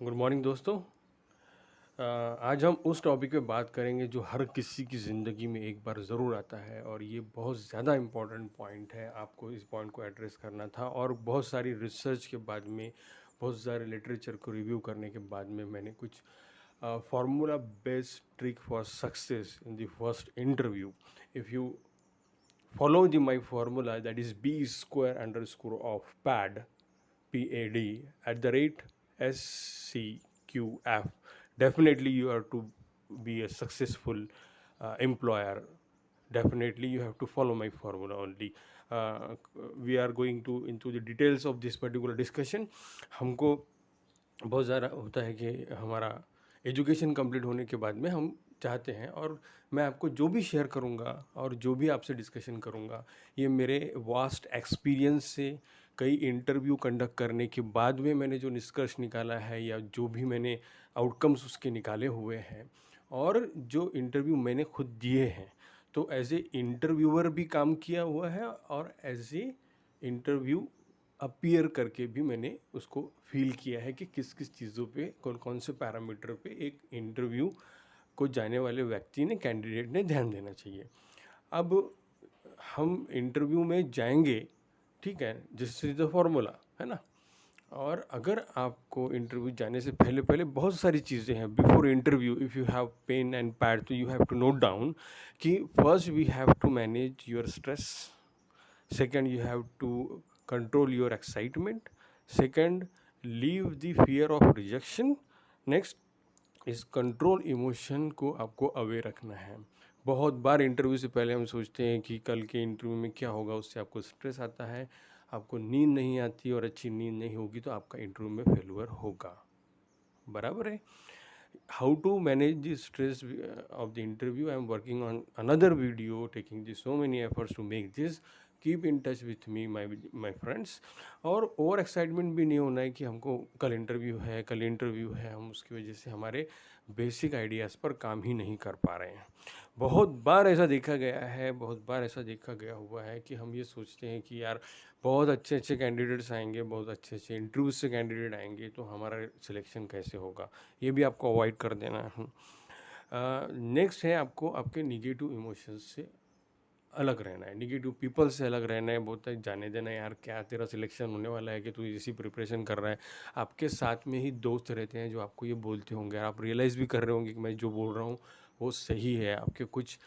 Good morning दोस्तों। आज हम उस टॉपिक पे बात करेंगे जो हर किसी की ज़िंदगी में एक बार ज़रूर आता है और ये बहुत ज़्यादा इम्पोर्टेंट पॉइंट है। आपको इस पॉइंट को एड्रेस करना था और बहुत सारी रिसर्च के बाद में, बहुत सारे लिटरेचर को रिव्यू करने के बाद में मैंने कुछ formula based trick for success in the first interview. If you follow the my formula, that is b square underscore of pad pad at the rate scqf, definitely you have to be a successful employer. Definitely you have to follow my formula only. We are going to into the details of this particular discussion. हमको बहुत ज़्यादा होता है कि हमारा education complete होने के बाद में हम चाहते हैं, और मैं आपको जो भी शेयर करूंगा और जो भी आपसे डिस्कशन करूंगा, ये मेरे वास्ट एक्सपीरियंस से, कई इंटरव्यू कंडक्ट करने के बाद में मैंने जो निष्कर्ष निकाला है या जो भी मैंने आउटकम्स उसके निकाले हुए हैं, और जो इंटरव्यू मैंने खुद दिए हैं, तो एज ए इंटरव्यूअर भी काम किया हुआ है और एज ए इंटरव्यू अपीयर करके भी मैंने उसको फील किया है कि किस किस चीज़ों पे, कौन कौन से पैरामीटर पे एक इंटरव्यू को जाने वाले व्यक्ति ने, कैंडिडेट ने ध्यान देना चाहिए। अब हम इंटरव्यू में जाएंगे, ठीक है, दिस इज द फॉर्मूला, है ना। और अगर आपको इंटरव्यू जाने से पहले पहले बहुत सारी चीज़ें हैं before interview, if you have pen and pad, तो you have to note down कि first we have to manage your stress, second you have to control your excitement, second leave the fear of rejection, next इस control emotion को आपको aware रखना है। बहुत बार interview से पहले हम सोचते हैं कि कल के इंटरव्यू में क्या होगा, उससे आपको स्ट्रेस आता है, आपको नींद नहीं आती, और अच्छी नींद नहीं होगी तो आपका इंटरव्यू में फेलुअर होगा। बराबर है। How to manage the stress of the interview, I am working on another video, taking this so many efforts to make this. Keep in touch with me my friends. और over excitement भी नहीं होना है कि हमको कल interview है, कल इंटरव्यू है, हम उसकी वजह से हमारे बेसिक आइडियाज़ पर काम ही नहीं कर पा रहे हैं। बहुत बार ऐसा देखा गया है, बहुत बार ऐसा देखा गया हुआ है कि हम ये सोचते हैं कि यार बहुत अच्छे अच्छे कैंडिडेट्स आएंगे, बहुत अच्छे अच्छे इंटरव्यूज से कैंडिडेट आएंगे, तो हमारा सिलेक्शन कैसे होगा, ये भी आपको अवॉइड कर देना है। नेक्स्ट है आपको आपके निगेटिव इमोशंस से अलग रहना है, निगेटिव पीपल से अलग रहना है। बहुत जाने देना यार, क्या तेरा सिलेक्शन होने वाला है कि तू इसी प्रिपरेशन कर रहा है। आपके साथ में ही दोस्त रहते हैं जो आपको ये बोलते होंगे, आप रियलाइज़ भी कर रहे होंगे कि मैं जो बोल रहा हूँ वो सही है। आपके कुछ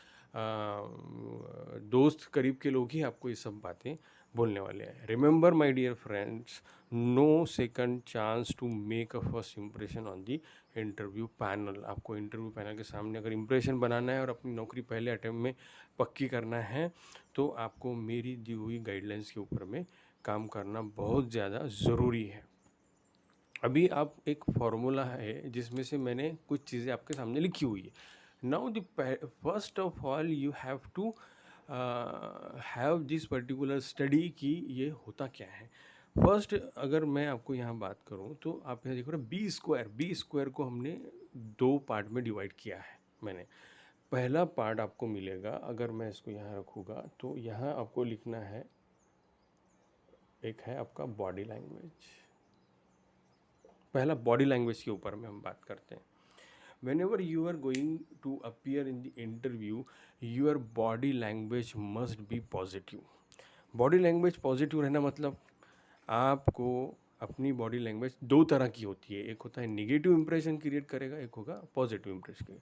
दोस्त, करीब के लोग ही आपको ये सब बातें बोलने वाले हैं। Remember my dear friends, no second chance to make a first impression on the interview panel. आपको इंटरव्यू पैनल के सामने अगर इंप्रेशन बनाना है और अपनी नौकरी पहले अटेम्प्ट में पक्की करना है, तो आपको मेरी दी हुई गाइडलाइंस के ऊपर में काम करना बहुत ज़्यादा ज़रूरी है। अभी आप एक फार्मूला है जिसमें से मैंने कुछ चीज़ें आपके सामने लिखी हुई है। Now the first of all you have to have this particular study कि ये होता क्या है। फर्स्ट अगर मैं आपको यहाँ बात करूँ तो आप यहाँ देखो ना, बी स्क्वायर को हमने दो पार्ट में डिवाइड किया है मैंने। पहला पार्ट आपको मिलेगा, अगर मैं इसको यहाँ रखूँगा तो यहाँ आपको लिखना है, एक है आपका बॉडी लैंग्वेज। पहला बॉडी लैंग्वेज के ऊपर में हम बात करते हैं। whenever you are going to appear in the interview, your body language must be positive. Body language positive रहना मतलब आपको अपनी बॉडी लैंग्वेज दो तरह की होती है। एक होता है निगेटिव इंप्रेशन क्रिएट करेगा, एक होगा positive impression.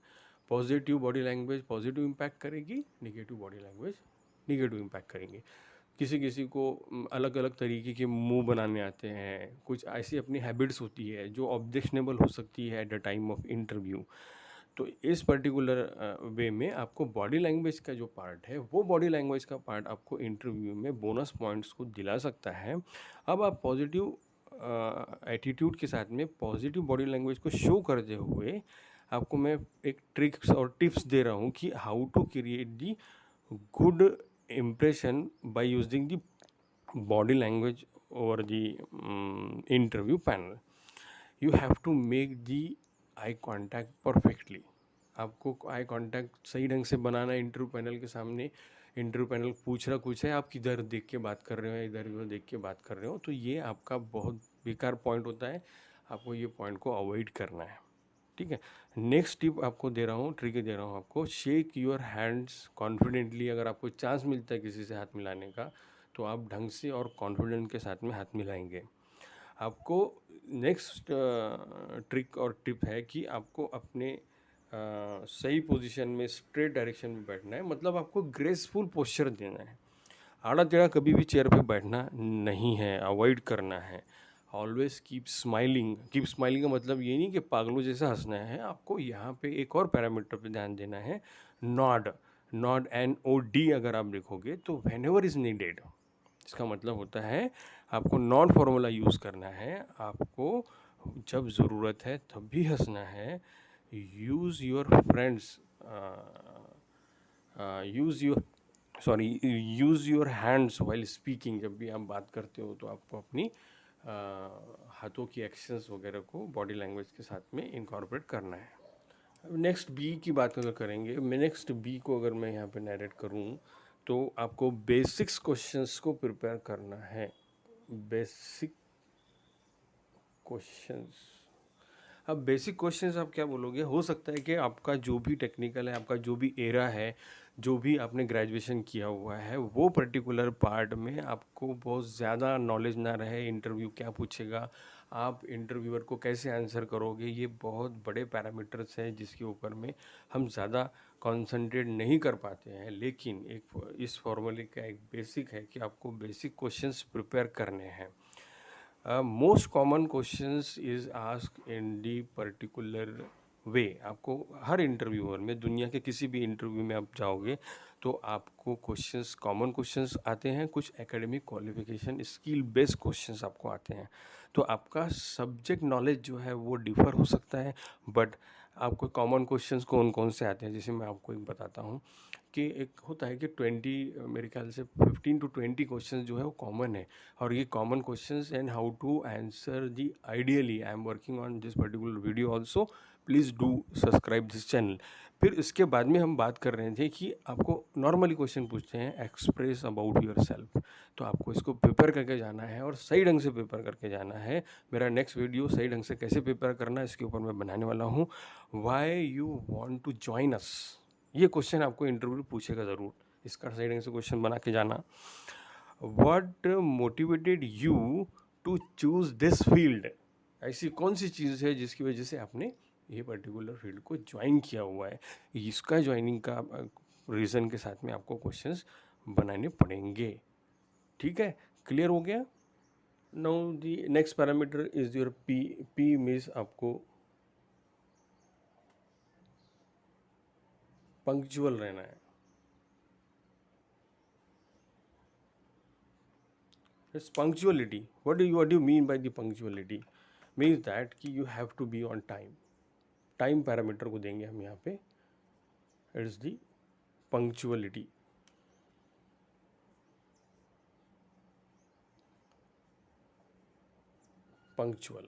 Positive body language positive impact करेगी, negative body language negative impact करेंगे। किसी किसी को अलग अलग तरीके के मुंह बनाने आते हैं, कुछ ऐसी अपनी हैबिट्स होती है जो ऑब्जेक्शनेबल हो सकती है at the time of interview. तो इस पर्टिकुलर वे में आपको बॉडी लैंग्वेज का जो पार्ट है, वो बॉडी लैंग्वेज का पार्ट आपको इंटरव्यू में बोनस पॉइंट्स को दिला सकता है। अब आप पॉजिटिव एटीट्यूड के साथ में पॉजिटिव बॉडी लैंग्वेज को शो करते हुए आपको मैं एक ट्रिक्स और टिप्स दे रहा हूँ कि how to create the good impression by using the body language over the interview panel. You have to make the eye contact perfectly. आपको आई कांटेक्ट सही ढंग से बनाना है इंटरव्यू पैनल के सामने। इंटरव्यू पैनल पूछ रहा कुछ है, आप किधर देख के बात कर रहे हो, इधर उधर देख के बात कर रहे हो, तो ये आपका बहुत बेकार पॉइंट होता है। आपको ये पॉइंट को अवॉइड करना है, ठीक है। नेक्स्ट टिप आपको दे रहा हूँ, ट्रिक दे रहा हूँ आपको, शेक योर हैंड्स कॉन्फिडेंटली। अगर आपको चांस मिलता है किसी से हाथ मिलाने का, तो आप ढंग से और कॉन्फिडेंट के साथ में हाथ मिलाएंगे। आपको नेक्स्ट ट्रिक और टिप है कि आपको अपने सही पोजीशन में स्ट्रेट डायरेक्शन में बैठना है, मतलब आपको ग्रेसफुल पोस्चर देना है। आड़ा टेढ़ा कभी भी चेयर पे बैठना नहीं है, अवॉइड करना है। Always keep smiling. Keep smiling का मतलब ये नहीं कि पागलों जैसा हंसना है, आपको यहाँ पे एक और पैरामीटर पे ध्यान देना है, नॉड। नॉड NOD अगर आप लिखोगे तो व्हेनेवर इज नीडेड, इसका मतलब होता है आपको नॉन फॉर्मूला यूज़ करना है, आपको जब ज़रूरत है तब भी हंसना है। Use your friends, use your use your hands while speaking. जब भी आप बात करते हो तो आपको अपनी हाथों की एक्शंस वगैरह को बॉडी लैंग्वेज के साथ में इनकॉर्पोरेट करना है। अब नेक्स्ट बी की बात अगर करेंगे, मैं नेक्स्ट बी को अगर मैं यहाँ पे नरेट करूँ तो आपको बेसिक्स क्वेश्चंस को प्रिपेयर करना है। बेसिक क्वेश्चंस, अब बेसिक क्वेश्चंस आप क्या बोलोगे, हो सकता है कि आपका जो भी टेक्निकल है, आपका जो भी एरा है, जो भी आपने ग्रेजुएशन किया हुआ है, वो पर्टिकुलर पार्ट में आपको बहुत ज़्यादा नॉलेज ना रहे। इंटरव्यू क्या पूछेगा, आप इंटरव्यूअर को कैसे आंसर करोगे, ये बहुत बड़े पैरामीटर्स हैं जिसके ऊपर में हम ज़्यादा कॉन्सेंट्रेट नहीं कर पाते हैं। लेकिन एक इस फॉर्मूले का एक बेसिक है कि आपको बेसिक क्वेश्चंस प्रिपेयर करने हैं। Most common questions is ask in the particular way. आपको हर इंटरव्यूअर में, दुनिया के किसी भी इंटरव्यू में आप जाओगे तो आपको क्वेश्चंस, कॉमन क्वेश्चंस आते हैं, कुछ academic qualification skill based questions आपको आते हैं। तो आपका सब्जेक्ट नॉलेज जो है वो डिफ़र हो सकता है, बट आपको कॉमन क्वेश्चंस कौन कौन से आते हैं, जैसे मैं आपको एक बताता हूँ कि एक होता है कि 20, मेरे ख्याल से 15 to 20 क्वेश्चंस जो है वो कॉमन है। और ये common questions and how to answer the ideally, I am working on this particular video also, please do subscribe this channel. फिर इसके बाद में हम बात कर रहे थे कि आपको नॉर्मली क्वेश्चन पूछते हैं, एक्सप्रेस अबाउट योर सेल्फ। तो आपको इसको प्रिपेयर करके जाना है और सही ढंग से प्रिपेयर करके जाना है। मेरा नेक्स्ट वीडियो सही ढंग से कैसे प्रिपेयर करना है इसके ऊपर मैं बनाने वाला हूँ। Why you want to join us, ये क्वेश्चन आपको इंटरव्यू पूछेगा ज़रूर, इसका सही ढंग से क्वेश्चन बना के जाना। What motivated you to choose this field, ऐसी कौन सी चीज़ है जिसकी वजह से आपने ये पर्टिकुलर फील्ड को ज्वाइन किया हुआ है, इसका ज्वाइनिंग का रीज़न के साथ में आपको क्वेश्चंस बनाने पड़ेंगे। ठीक है, क्लियर हो गया। Now the next parameter is your P. P means आपको पंक्चुअल रहना है। It's punctuality. What do you mean by the punctuality? Means that कि you have to be on time. Time parameter को देंगे हम यहाँ पे, इट्स दी पंक्चुअलिटी। पंक्चुअल,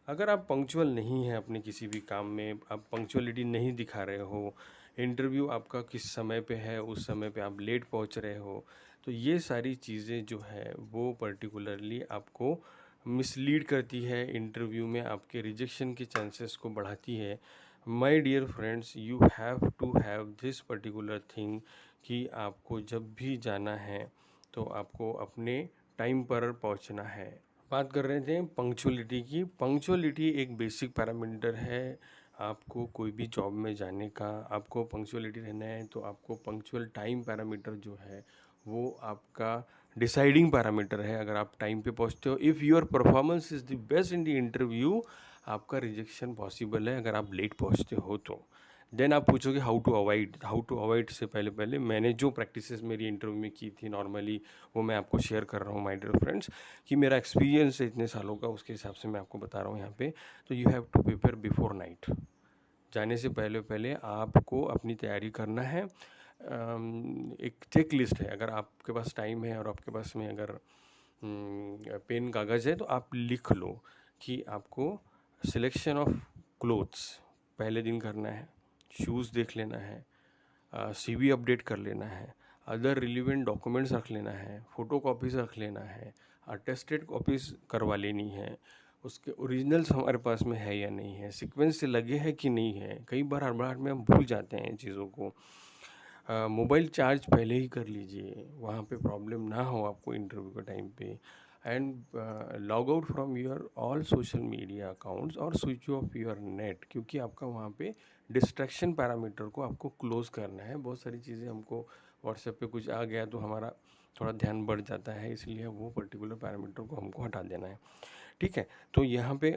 अगर आप पंक्चुअल नहीं हैं अपने किसी भी काम में, आप पंक्चुअलिटी नहीं दिखा रहे हो, इंटरव्यू आपका किस समय पे है उस समय पे आप लेट पहुंच रहे हो, तो ये सारी चीज़ें जो है वो पर्टिकुलरली आपको मिसलीड करती है, इंटरव्यू में आपके रिजेक्शन के चांसेस को बढ़ाती है। My dear friends, you have to have this particular thing कि आपको जब भी जाना है तो आपको अपने टाइम पर पहुंचना है। बात कर रहे थे पंक्चुअलिटी की। पंक्चुअलिटी एक बेसिक पैरामीटर है आपको कोई भी जॉब में जाने का। आपको पंक्चुअलिटी रहना है तो आपको पंक्चुअल टाइम पैरामीटर जो है वो आपका डिसाइडिंग पैरामीटर है। अगर आप टाइम पे पहुंचते हो, if your performance is the best in the interview, आपका रिजेक्शन पॉसिबल है अगर आप लेट पहुंचते हो तो। देन आप पूछोगे हाउ टू अवॉइड से पहले पहले मैंने जो प्रैक्टिसेस मेरी इंटरव्यू में की थी नॉर्मली, वो मैं आपको शेयर कर रहा हूँ माय डियर फ्रेंड्स, कि मेरा एक्सपीरियंस है इतने सालों का, उसके हिसाब से मैं आपको बता रहा हूँ यहाँ पे। तो you have to prepare before night, जाने से पहले पहले आपको अपनी तैयारी करना है। एक चेक लिस्ट है, अगर आपके पास टाइम है और आपके पास में अगर पेन कागज़ है तो आप लिख लो कि आपको सिलेक्शन ऑफ क्लोथ्स पहले दिन करना है, शूज़ देख लेना है, CV अपडेट कर लेना है, अदर रिलीवेंट डॉक्यूमेंट्स रख लेना है, फ़ोटो कॉपीज़ रख लेना है, अटेस्टेड कॉपीज़ करवा लेनी है, उसके ओरिजिनल्स हमारे पास में है या नहीं है, सीक्वेंस से लगे हैं कि नहीं है। कई बार हड़बड़ाहट में हम भूल जाते हैं इन चीज़ों को। मोबाइल चार्ज पहले ही कर लीजिए, वहाँ पे प्रॉब्लम ना हो आपको इंटरव्यू के टाइम पे। And log out from your all social media accounts और स्विच ऑफ योर नेट, क्योंकि आपका वहाँ पे डिस्ट्रैक्शन पैरामीटर को आपको क्लोज करना है। बहुत सारी चीज़ें हमको व्हाट्सएप पे कुछ आ गया तो हमारा थोड़ा ध्यान बढ़ जाता है, इसलिए वो पर्टिकुलर पैरामीटर को हमको हटा देना है। ठीक है, तो यहाँ पे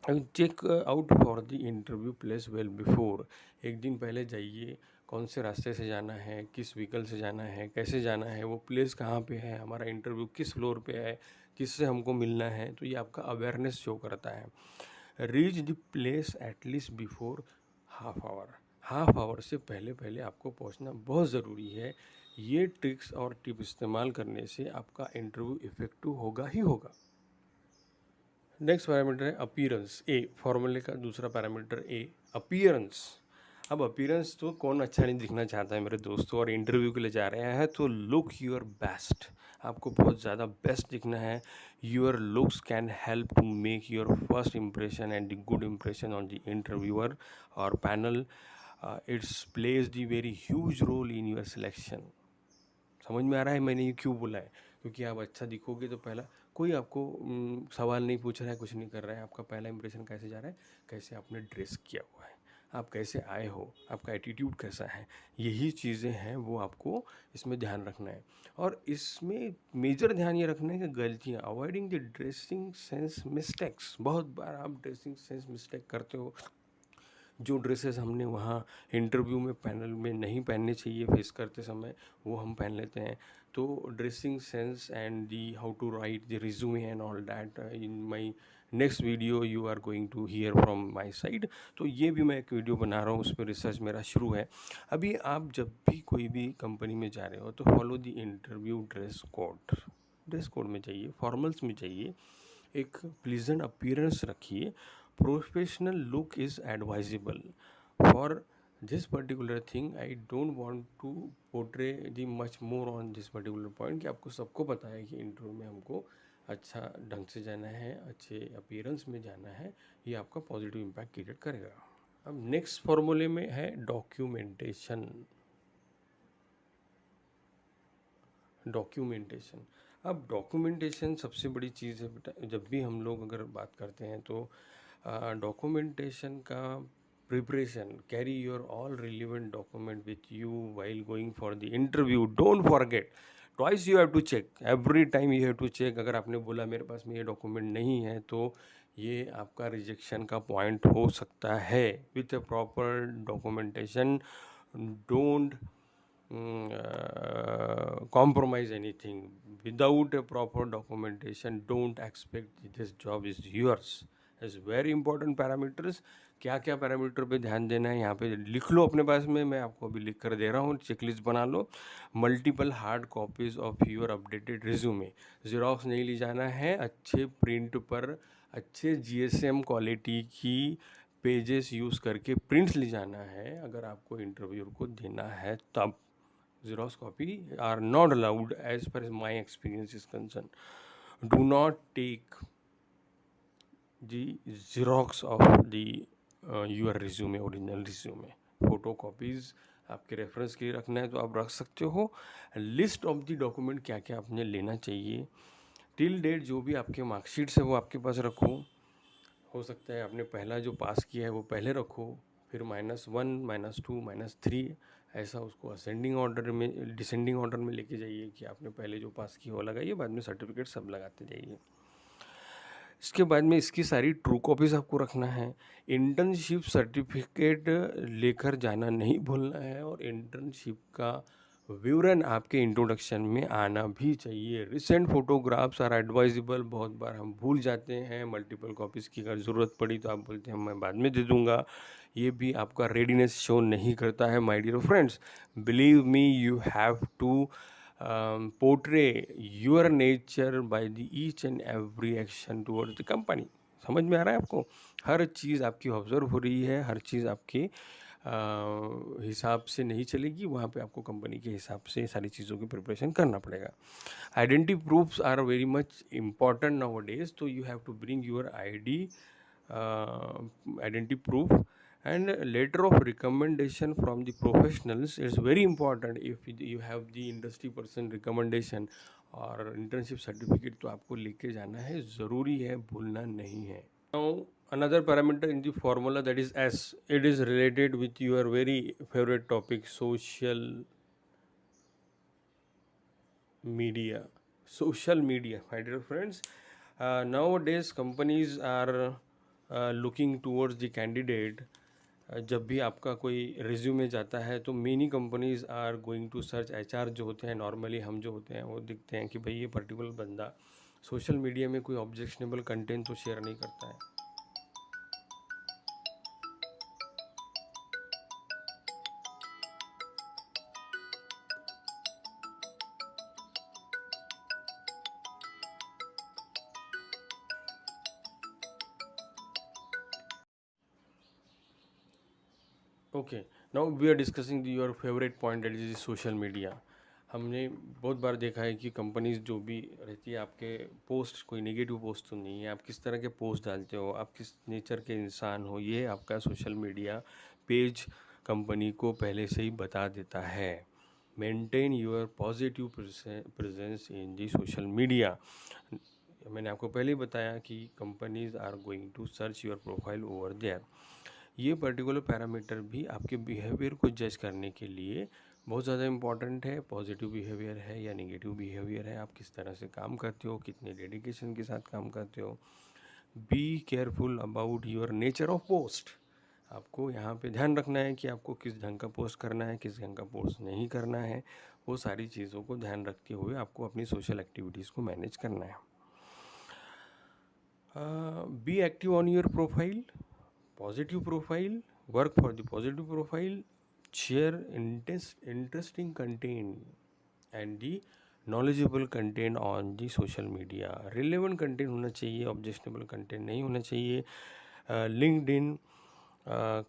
check out for the interview place well before. एक दिन पहले जाइए, कौन से रास्ते से जाना है, किस व्हीकल से जाना है, कैसे जाना है, वो प्लेस कहाँ पे है, हमारा इंटरव्यू किस फ्लोर पे है, किससे हमको मिलना है, तो ये आपका अवेयरनेस शो करता है। Reach the place at least before half hour से पहले पहले आपको पहुंचना बहुत ज़रूरी है। ये ट्रिक्स और टिप इस्तेमाल करने से आपका इंटरव्यू इफेक्टिव होगा ही होगा। नेक्स्ट पैरामीटर है अपीयरेंस, ए। फॉर्मूले का दूसरा पैरामीटर ए, अपीयरेंस। अब अपीयरेंस तो कौन अच्छा नहीं दिखना चाहता है मेरे दोस्तों, और इंटरव्यू के लिए जा रहे हैं तो लुक योर बेस्ट। आपको बहुत ज़्यादा बेस्ट दिखना है। Your looks can help to make your first impression and the good impression on the interviewer और panel. It's plays the very huge role in your selection. समझ में आ रहा है मैंने ये क्यों बोला है? क्योंकि आप अच्छा दिखोगे तो पहला कोई आपको सवाल नहीं पूछ रहा है, कुछ नहीं कर रहा है, आपका पहला इंप्रेशन कैसे जा रहा है, कैसे आपने ड्रेस किया हुआ है, आप कैसे आए हो, आपका एटीट्यूड कैसा है, यही चीज़ें हैं वो आपको इसमें ध्यान रखना है। और इसमें मेजर ध्यान ये रखना है कि गलतियाँ, avoiding the dressing sense mistakes. बहुत बार आप ड्रेसिंग सेंस मिस्टेक करते हो। जो ड्रेसेस हमने वहाँ इंटरव्यू में पैनल में नहीं पहनने चाहिए फेस करते समय, वो हम पहन लेते हैं। तो dressing sense and the how to write the resume and all that in my next video you are going to hear from my side. तो ये भी मैं एक वीडियो बना रहा हूँ, उस पर रिसर्च मेरा शुरू है। अभी आप जब भी कोई भी कंपनी में जा रहे हो तो follow the interview dress code. Dress code में चाहिए, फॉर्मल्स में चाहिए, एक प्लीजेंट अपीयरेंस रखिए। Professional look is advisable for this particular thing. I don't want to portray the much more on this particular point कि आपको सबको पता है कि इंटरव्यू में हमको अच्छा ढंग से जाना है, अच्छे अपीयरेंस में जाना है। ये आपका पॉजिटिव इम्पैक्ट क्रिएट करेगा। अब नेक्स्ट फॉर्मूले में है डॉक्यूमेंटेशन। डॉक्यूमेंटेशन, अब डॉक्यूमेंटेशन सबसे बड़ी चीज़ है बेटा। जब भी हम लोग अगर बात करते हैं तो डॉक्यूमेंटेशन का preparation, carry your all relevant document with you while going for the interview. Don't forget, twice you have to check, every time you have to check. अगर आपने बोला मेरे पास में ये डॉक्यूमेंट नहीं है तो ये आपका रिजेक्शन का पॉइंट हो सकता है। With a proper documentation, don't compromise anything. Without a proper documentation, don't expect this job is yours. Is very important parameters. क्या क्या पैरामीटर पे ध्यान देना है यहाँ पे लिख लो अपने पास में, मैं आपको अभी लिख कर दे रहा हूँ, चेकलिस्ट बना लो। Multiple hard copies of your updated resume, xerox नहीं ले जाना है, अच्छे प्रिंट पर अच्छे जीएसएम क्वालिटी की पेजेस यूज़ करके प्रिंट्स ले जाना है अगर आपको इंटरव्यू को देना है तब। Xerox copy are not allowed as far as my experience is concerned. Do not take the Xerox of the your resume, original resume. Photocopies आपके रेफरेंस के लिए रखना है तो आप रख सकते हो। लिस्ट ऑफ द डॉक्यूमेंट क्या क्या आपने लेना चाहिए, टिल डेट जो भी आपके मार्कशीट्स है वो आपके पास रखो। हो सकता है आपने पहला जो पास किया है वो पहले रखो, फिर -1, -2, -3 ऐसा उसको असेंडिंग ऑर्डर में, डिसेंडिंग ऑर्डर में लेके जाइए कि आपने पहले जो पास किया वो लगाइए, बाद में सर्टिफिकेट सब लगाते जाइए। इसके बाद में इसकी सारी ट्रू कॉपीज़ आपको रखना है। इंटर्नशिप सर्टिफिकेट लेकर जाना नहीं भूलना है, और इंटर्नशिप का विवरण आपके इंट्रोडक्शन में आना भी चाहिए। Recent photographs are advisable. बहुत बार हम भूल जाते हैं, मल्टीपल कॉपीज़ की अगर ज़रूरत पड़ी तो आप बोलते हैं मैं बाद में दे दूंगा। ये भी आपका रेडीनेस शो नहीं करता है। My dear friends, believe me, you have to portray your nature by the each and every action towards the company. समझ में आ रहा है आपको? हर चीज़ आपकी ऑब्जर्व हो रही है, हर चीज़ आपकी हिसाब से नहीं चलेगी, वहाँ पे आपको कंपनी के हिसाब से सारी चीज़ों की प्रिपरेशन करना पड़ेगा. Identity proofs are very much important nowadays, so you have to bring your ID, uh, identity proof, and letter of recommendation from the professionals is very important. If you have the industry person recommendation और internship certificate तो आपको लेके जाना है, ज़रूरी है, भूलना नहीं है. Now another parameter in the formula, that is S. It is related with your very favorite topic, social media. Social media, my dear friends. Nowadays companies are looking towards the candidate. जब भी आपका कोई resume जाता है तो many companies are going to search. HR जो होते हैं, नॉर्मली हम जो होते हैं वो दिखते हैं कि भाई ये पर्टिकुलर बंदा सोशल मीडिया में कोई ऑब्जेक्शनेबल कंटेंट तो शेयर नहीं करता है. Okay, now we are discussing your favourite point, that is social media. हमने बहुत बार देखा है कि कंपनीज जो भी रहती है, आपके पोस्ट कोई नेगेटिव पोस्ट तो नहीं है, आप किस तरह के पोस्ट डालते हो, आप किस नेचर के इंसान हो, ये आपका सोशल मीडिया पेज कंपनी को पहले से ही बता देता है. Maintain your positive presence in the social media. मैंने आपको पहले ही बताया कि companies are going to search your profile over there. ये पर्टिकुलर पैरामीटर भी आपके बिहेवियर को जज करने के लिए बहुत ज़्यादा इम्पॉर्टेंट है. पॉजिटिव बिहेवियर है या नेगेटिव बिहेवियर है, आप किस तरह से काम करते हो, कितने डेडिकेशन के साथ काम करते हो. Be careful about your nature of post. आपको यहाँ पे ध्यान रखना है कि आपको किस ढंग का पोस्ट करना है, किस ढंग का पोस्ट नहीं करना है. वो सारी चीज़ों को ध्यान रखते हुए आपको अपनी सोशल एक्टिविटीज़ को मैनेज करना है. Be active on your profile. Positive profile, work for the positive profile, share interesting content and the knowledgeable content on the social media. Relevant content होना चाहिए, objectionable content नहीं होना चाहिए. LinkedIn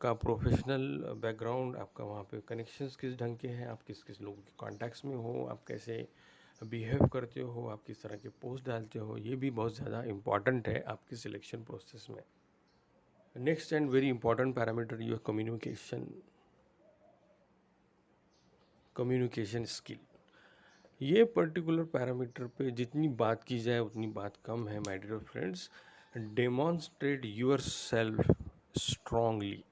का professional background, आपका वहाँ पे कनेक्शंस किस ढंग के हैं, आप किस किस लोगों के कॉन्टैक्ट्स में हो, आप कैसे बिहेव करते हो, आप किस तरह के पोस्ट डालते हो, ये भी बहुत ज़्यादा इम्पॉर्टेंट है आपकी सिलेक्शन प्रोसेस में. Next and very important parameter, your communication skill. ये पर्टिकुलर पैरामीटर पे जितनी बात की जाए उतनी बात कम है, my dear friends. Demonstrate your self strongly.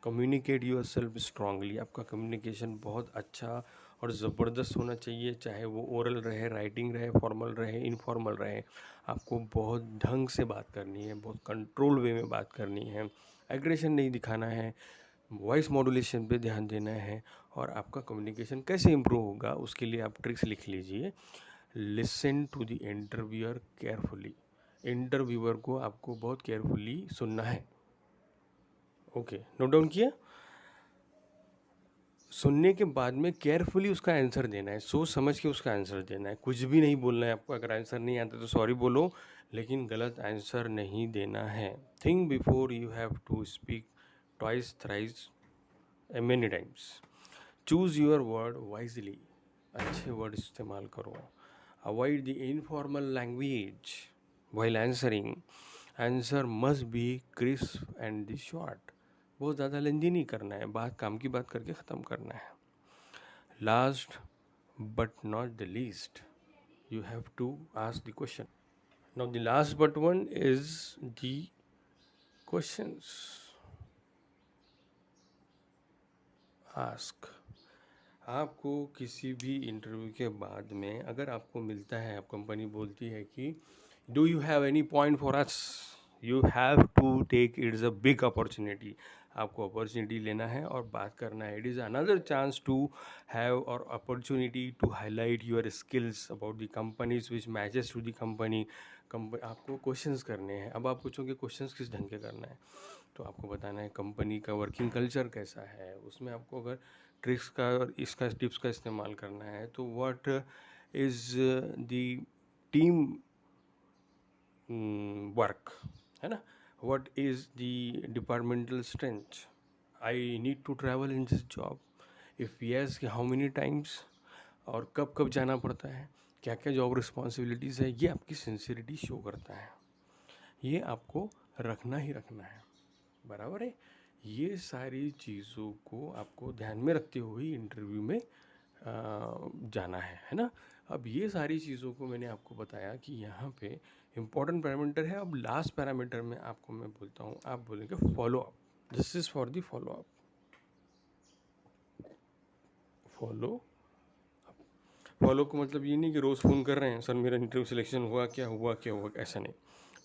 Communicate your self strongly. आपका कम्युनिकेशन बहुत अच्छा और ज़बरदस्त होना चाहिए, चाहे वो ओरल रहे, राइटिंग रहे, फॉर्मल रहे, इनफॉर्मल रहे. आपको बहुत ढंग से बात करनी है, बहुत कंट्रोल वे में बात करनी है, एग्रेशन नहीं दिखाना है, वॉइस मॉड्यूलेशन पे ध्यान देना है. और आपका कम्युनिकेशन कैसे इम्प्रूव होगा उसके लिए आप ट्रिक्स लिख लीजिए. Listen to the interviewer carefully. Interviewer को आपको बहुत केयरफुली सुनना है. ओके, नोट डाउन किया. सुनने के बाद में केयरफुली उसका आंसर देना है, सोच समझ के उसका आंसर देना है. कुछ भी नहीं बोलना है आपको. अगर आंसर नहीं आता तो सॉरी बोलो, लेकिन गलत आंसर नहीं देना है. Think before you have to speak twice thrice many times. Choose your word wisely. अच्छे वर्ड इस्तेमाल करो. Avoid the informal language while answering. Answer must be crisp and the short. बहुत ज़्यादा लेंदी नहीं करना है, बात काम की बात करके ख़त्म करना है. Last but not the least, you have to ask the question. Now the last but one is the questions. Ask. आपको किसी भी इंटरव्यू के बाद में अगर आपको मिलता है, आप कंपनी बोलती है कि do you have any point for us, you have to take. It is a big opportunity. आपको अपॉर्चुनिटी लेना है और बात करना है. It is another chance to have और opportunity to highlight your skills about the companies which matches to the company. आपको questions करने हैं. अब आप पूछोगे क्वेश्चंस किस ढंग के करना है, तो आपको बताना है कंपनी का वर्किंग कल्चर कैसा है. उसमें आपको अगर ट्रिक्स का और इसका टिप्स का इस्तेमाल करना है तो what is the team work, है ना. What is the departmental strength. I need to travel in this job, if yes how many times, और कब कब जाना पड़ता है, क्या क्या जॉब रिस्पॉन्सिबिलिटीज़ है। ये आपकी सिंसियरिटी शो करता है, ये आपको रखना ही रखना है, बराबर है। ये सारी चीज़ों को आपको ध्यान में रखते हुए इंटरव्यू में जाना है ना। अब ये सारी चीज़ों को मैंने आपको बताया कि यहाँ पे इम्पोर्टेंट पैरामीटर है। अब लास्ट पैरामीटर में आपको मैं बोलता हूँ, आप बोलेंगे follow up, this is for the follow up. Follow को मतलब ये नहीं कि रोज़ फ़ोन कर रहे हैं, सर मेरा इंटरव्यू सिलेक्शन हुआ क्या हुआ क्या हुआ, ऐसा नहीं।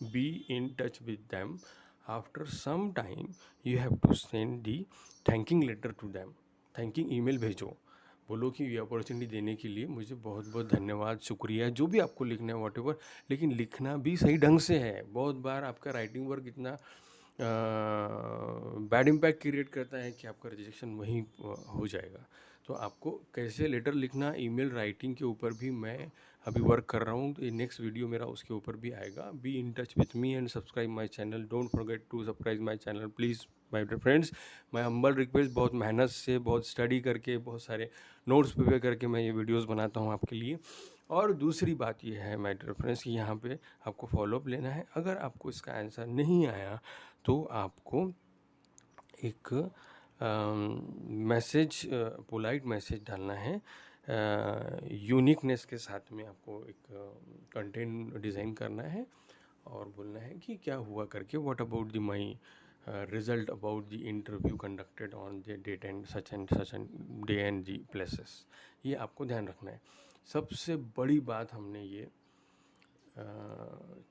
Be in touch with them, after some time you have to send the thanking letter to them, thanking email भेजो, बोलो कि ये अपॉर्चुनिटी देने के लिए मुझे बहुत बहुत धन्यवाद, शुक्रिया, जो भी आपको लिखना है वॉट एवर, लेकिन लिखना भी सही ढंग से है। बहुत बार आपका राइटिंग वर्क इतना बैड इम्पैक्ट क्रिएट करता है कि आपका रिजेक्शन वहीं हो जाएगा। तो आपको कैसे लेटर लिखना, ईमेल राइटिंग के ऊपर भी मैं अभी वर्क कर रहा हूँ, तो नेक्स्ट वीडियो मेरा उसके ऊपर भी आएगा। Be in touch with me and subscribe my channel, don't forget to subscribe my channel please my dear friends. My humble request, बहुत मेहनत से, बहुत स्टडी करके, बहुत सारे नोट्स प्रिपेयर करके मैं ये वीडियोस बनाता हूँ आपके लिए। और दूसरी बात ये है माय डियर फ्रेंड्स कि यहाँ पे आपको फॉलोअप लेना है। अगर आपको इसका आंसर नहीं आया तो आपको एक मैसेज, पोलाइट मैसेज डालना है, यूनिकनेस के साथ में आपको एक कंटेंट डिज़ाइन करना है और बोलना है कि क्या हुआ करके, what about the my result about the interview conducted on the date and such and day and the places. ये आपको ध्यान रखना है। सबसे बड़ी बात हमने ये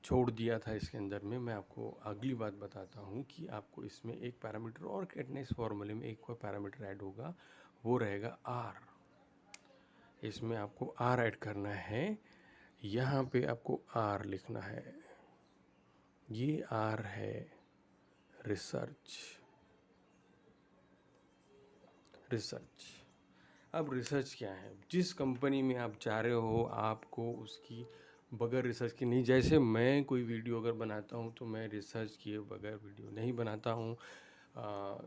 छोड़ दिया था इसके अंदर में, मैं आपको अगली बात बताता हूँ कि आपको इसमें एक पैरामीटर और काटना है। इस फॉर्मूले में एक और पैरामीटर ऐड होगा, वो रहेगा आर। इसमें आपको आर ऐड करना है, यहाँ पे आपको आर लिखना है। ये आर है रिसर्च। अब रिसर्च क्या है, जिस कंपनी में आप जा रहे हो आपको उसकी बगैर रिसर्च की नहीं, जैसे मैं कोई वीडियो अगर बनाता हूँ तो मैं रिसर्च किए बगैर वीडियो नहीं बनाता हूँ।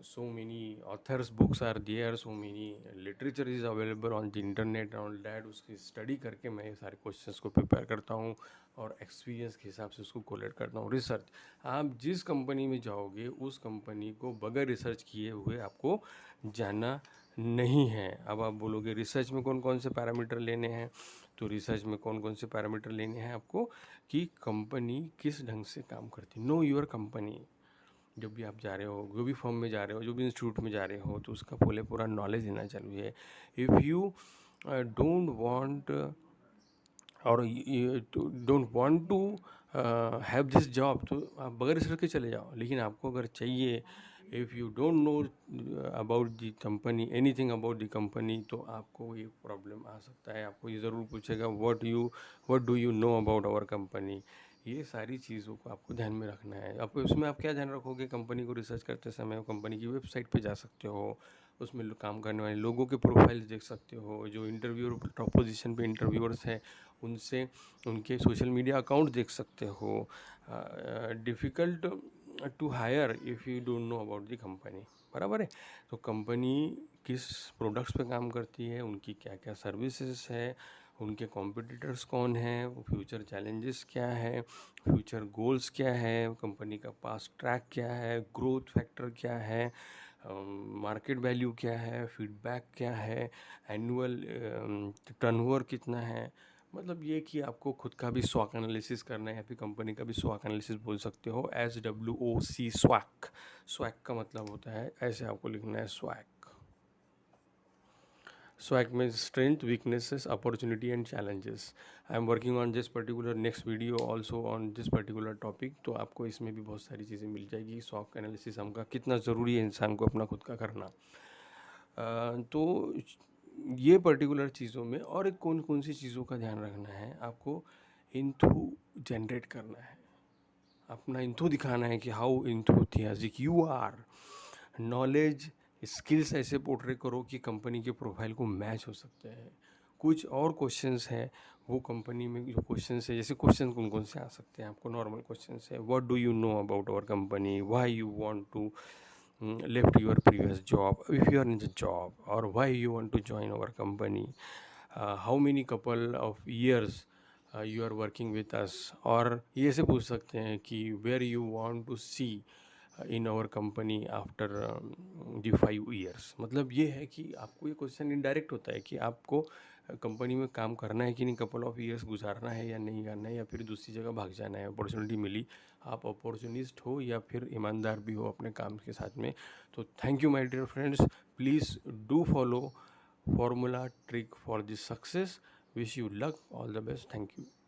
So many authors books are there, so many literature is available on the internet on that, उसकी स्टडी करके मैं ये सारे क्वेश्चंस को प्रिपेयर करता हूँ और एक्सपीरियंस के हिसाब से उसको कोलेट करता हूँ। रिसर्च, आप जिस कंपनी में जाओगे उस कंपनी को बगैर रिसर्च किए हुए आपको जाना नहीं है। अब आप बोलोगे रिसर्च में कौन कौन से पैरामीटर लेने हैं, तो रिसर्च में कौन कौन से पैरामीटर लेने हैं आपको कि कंपनी किस ढंग से काम करती है। नो योर कंपनी, जब भी आप जा रहे हो, जो भी फर्म में जा रहे हो, जो भी इंस्टीट्यूट में जा रहे हो, तो उसका पूरा नॉलेज लेना चाहिए। इफ़ यू डोंट वांट और don't want to have this job, तो आप बगैर रिसर्च के चले जाओ। लेकिन आपको अगर चाहिए, if you don't know about the company, anything about the company, तो आपको ये प्रॉब्लम आ सकता है। आपको ये ज़रूर पूछेगा what do you know about our company. ये सारी चीज़ों को आपको ध्यान में रखना है। आपको इसमें आप क्या ध्यान रखोगे, कंपनी को रिसर्च करते समय कंपनी की वेबसाइट पे जा सकते हो, उसमें काम करने वाले लोगों के प्रोफाइल देख सकते हो, जो इंटरव्यूअर टॉप पोजीशन पे इंटरव्यूअर्स हैं उनसे उनके सोशल मीडिया अकाउंट देख सकते हो। Difficult to hire if you don't know about the company, बराबर है। तो कंपनी किस प्रोडक्ट्स पे काम करती है, उनकी क्या क्या सर्विसेज है, उनके कॉम्पिटिटर्स कौन हैं, फ्यूचर चैलेंजेस क्या है, फ्यूचर गोल्स क्या है, कंपनी का पास्ट ट्रैक क्या है, ग्रोथ फैक्टर क्या है, मार्केट वैल्यू क्या है, फीडबैक क्या है, एनुअल टर्नओवर कितना है। मतलब ये कि आपको खुद का भी स्वॉक एनालिसिस करना है या फिर कंपनी का भी स्वॉक एनालिसिस बोल सकते हो, SWOC स्वैक। स्वैक का मतलब होता है, ऐसे आपको लिखना है स्वैक। स्वैक में strength, weaknesses, opportunity and challenges. I am working on this particular next video also on this particular topic, तो आपको इसमें भी बहुत सारी चीज़ें मिल जाएगी। स्वॉक एनालिसिस हमका कितना ज़रूरी है इंसान को अपना खुद का करना। तो ये पर्टिकुलर चीज़ों में और एक कौन कौन सी चीज़ों का ध्यान रखना है, आपको इंथू जनरेट करना है, अपना इंथू दिखाना है कि how enthusiastic you are. Knowledge skills ऐसे पोर्ट्रे करो कि कंपनी के प्रोफाइल को मैच हो सकते हैं। कुछ और क्वेश्चंस हैं, वो कंपनी में जो क्वेश्चंस है, जैसे क्वेश्चन कौन कौन से आ सकते हैं आपको, नॉर्मल क्वेश्चंस है, what do you know about our company, why you want to left your previous job, if you are in the job, or why you want to join our company, how many couple of years you are working with us, और ये से पूछ सकते हैं कि where you want to see in our company after the 5 years। मतलब ये है कि आपको ये क्वेश्चन इनडायरेक्ट होता है कि आपको कंपनी में काम करना है कि नहीं, कपल ऑफ ईयर्स गुजारना है या नहीं करना है, या फिर दूसरी जगह भाग जाना है। अपॉर्चुनिटी मिली, आप अपॉर्चुनिस्ट हो या फिर ईमानदार भी हो अपने काम के साथ में। तो thank you my dear friends, please do follow formula trick for this success. Wish you luck, all the best, thank you।